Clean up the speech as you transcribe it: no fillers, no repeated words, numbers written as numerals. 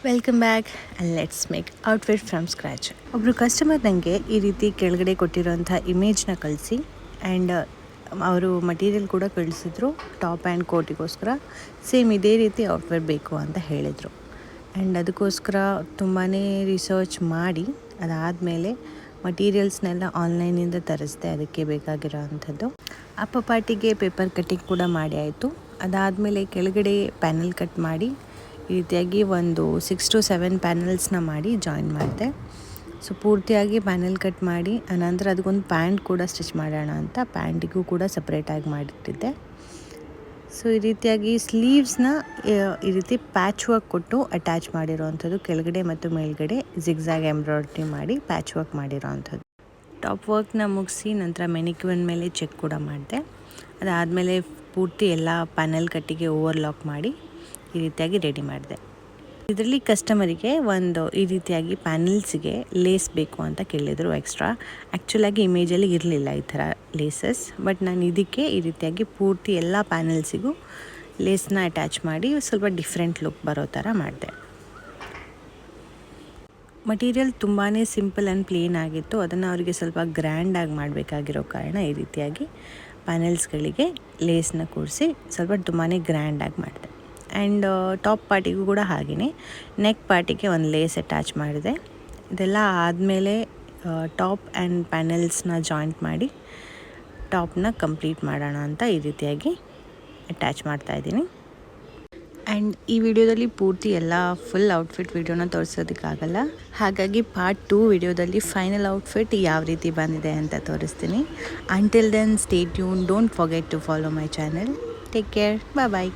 Welcome back and let's make outfit from scratch. ಒಬ್ಬರು customer ನನಗೆ ಈ ರೀತಿ ಕೆಳಗಡೆ ಕೊಟ್ಟಿರೋಂಥ ಇಮೇಜ್ನ ಕಳಿಸಿ ಆ್ಯಂಡ್ ಅವರು ಮಟೀರಿಯಲ್ ಕೂಡ ಕಳಿಸಿದ್ರು ಟಾಪ್ ಆ್ಯಂಡ್ ಕೋಟಿಗೋಸ್ಕರ. ಸೇಮ್ ಇದೇ ರೀತಿ ಔಟ್ಫಿಟ್ ಬೇಕು ಅಂತ ಹೇಳಿದರು. ಆ್ಯಂಡ್ ಅದಕ್ಕೋಸ್ಕರ ತುಂಬಾ ರಿಸರ್ಚ್ ಮಾಡಿ ಅದಾದಮೇಲೆ ಮಟೀರಿಯಲ್ಸ್ನೆಲ್ಲ ಆನ್ಲೈನಿಂದ ತರಿಸಿದೆ ಅದಕ್ಕೆ ಬೇಕಾಗಿರೋ ಅಂಥದ್ದು. ಅಪ್ಪ ಪಾರ್ಟಿಗೆ ಪೇಪರ್ ಕಟ್ಟಿಂಗ್ ಕೂಡ ಮಾಡಿ ಆಯಿತು. ಅದಾದಮೇಲೆ ಕೆಳಗಡೆ ಪ್ಯಾನಲ್ ಕಟ್ ಮಾಡಿ ಈ ರೀತಿಯಾಗಿ ಒಂದು 6 to 7 ಪ್ಯಾನಲ್ಸ್ನ ಮಾಡಿ ಜಾಯಿನ್ ಮಾಡಿದೆ. ಸೊ ಪೂರ್ತಿಯಾಗಿ ಪ್ಯಾನಲ್ ಕಟ್ ಮಾಡಿ ಅನಂತರ ಅದಕ್ಕೊಂದು ಪ್ಯಾಂಟ್ ಕೂಡ ಸ್ಟಿಚ್ ಮಾಡೋಣ ಅಂತ ಪ್ಯಾಂಟಿಗೂ ಕೂಡ ಸಪ್ರೇಟಾಗಿ ಮಾಡಿಟ್ಟಿದ್ದೆ. ಸೊ ಈ ರೀತಿಯಾಗಿ ಸ್ಲೀವ್ಸ್ನ ಈ ರೀತಿ ಪ್ಯಾಚ್ ವರ್ಕ್ ಕೊಟ್ಟು ಅಟ್ಯಾಚ್ ಮಾಡಿರೋವಂಥದ್ದು, ಕೆಳಗಡೆ ಮತ್ತು ಮೇಲ್ಗಡೆ ಜಿಗ್ಝ್ಯಾಗ್ ಎಂಬ್ರಾಯ್ಡ್ರಿ ಮಾಡಿ ಪ್ಯಾಚ್ ವರ್ಕ್ ಮಾಡಿರೋವಂಥದ್ದು. ಟಾಪ್ ವರ್ಕ್ನ ಮುಗಿಸಿ ನಂತರ ಮೆನಿಕ್ಯೂನ್ ಮೇಲೆ ಚೆಕ್ ಕೂಡ ಮಾಡಿದೆ. ಅದಾದಮೇಲೆ ಪೂರ್ತಿ ಎಲ್ಲ ಪ್ಯಾನಲ್ ಕಟ್ಟಿಗೆ ಓವರ್ಲಾಕ್ ಮಾಡಿ ಈ ರೀತಿಯಾಗಿ ರೆಡಿ ಮಾಡಿದೆ. ಇದರಲ್ಲಿ ಕಸ್ಟಮರಿಗೆ ಒಂದು ಈ ರೀತಿಯಾಗಿ ಪ್ಯಾನಲ್ಸಿಗೆ ಲೇಸ್ ಬೇಕು ಅಂತ ಕೇಳಿದರು ಎಕ್ಸ್ಟ್ರಾ. ಆ್ಯಕ್ಚುಲಾಗಿ ಇಮೇಜಲ್ಲಿ ಇರಲಿಲ್ಲ ಈ ಥರ ಲೇಸಸ್, ಬಟ್ ನಾನು ಇದಕ್ಕೆ ಈ ರೀತಿಯಾಗಿ ಪೂರ್ತಿ ಎಲ್ಲ ಪ್ಯಾನಲ್ಸಿಗೂ ಲೇಸ್ನ ಅಟ್ಯಾಚ್ ಮಾಡಿ ಸ್ವಲ್ಪ ಡಿಫ್ರೆಂಟ್ ಲುಕ್ ಬರೋ ಥರ ಮಾಡಿದೆ. ಮಟೀರಿಯಲ್ ತುಂಬಾ ಸಿಂಪಲ್ ಆ್ಯಂಡ್ ಪ್ಲೇನ್ ಆಗಿತ್ತು. ಅದನ್ನು ಅವರಿಗೆ ಸ್ವಲ್ಪ ಗ್ರ್ಯಾಂಡಾಗಿ ಮಾಡಬೇಕಾಗಿರೋ ಕಾರಣ ಈ ರೀತಿಯಾಗಿ ಪ್ಯಾನಲ್ಸ್ಗಳಿಗೆ ಲೇಸ್ನ ಕೂರಿಸಿ ಸ್ವಲ್ಪ ತುಂಬಾ ಗ್ರ್ಯಾಂಡಾಗಿ ಮಾಡಿದೆ. ಆ್ಯಂಡ್ ಟಾಪ್ ಪಾರ್ಟಿಗೂ ಕೂಡ ಹಾಗೆಯೇ ನೆಕ್ ಪಾರ್ಟಿಗೆ ಒಂದು ಲೇಸ್ ಅಟ್ಯಾಚ್ ಮಾಡಿದೆ. ಇದೆಲ್ಲ ಆದಮೇಲೆ ಟಾಪ್ ಆ್ಯಂಡ್ ಪ್ಯಾನಲ್ಸ್ನ ಜಾಯಿಂಟ್ ಮಾಡಿ ಟಾಪ್ನ ಕಂಪ್ಲೀಟ್ ಮಾಡೋಣ ಅಂತ ಈ ರೀತಿಯಾಗಿ ಅಟ್ಯಾಚ್ ಮಾಡ್ತಾಯಿದ್ದೀನಿ. ಆ್ಯಂಡ್ ಈ ವಿಡಿಯೋದಲ್ಲಿ ಪೂರ್ತಿ ಎಲ್ಲ ಫುಲ್ ಔಟ್ಫಿಟ್ ವಿಡಿಯೋನ ತೋರಿಸೋದಕ್ಕಾಗಲ್ಲ, ಹಾಗಾಗಿ ಪಾರ್ಟ್ 2 ವಿಡಿಯೋದಲ್ಲಿ ಫೈನಲ್ ಔಟ್ಫಿಟ್ ಯಾವ ರೀತಿ ಬಂದಿದೆ ಅಂತ ತೋರಿಸ್ತೀನಿ. Until then stay tuned, don't forget to follow my channel. Take care, bye.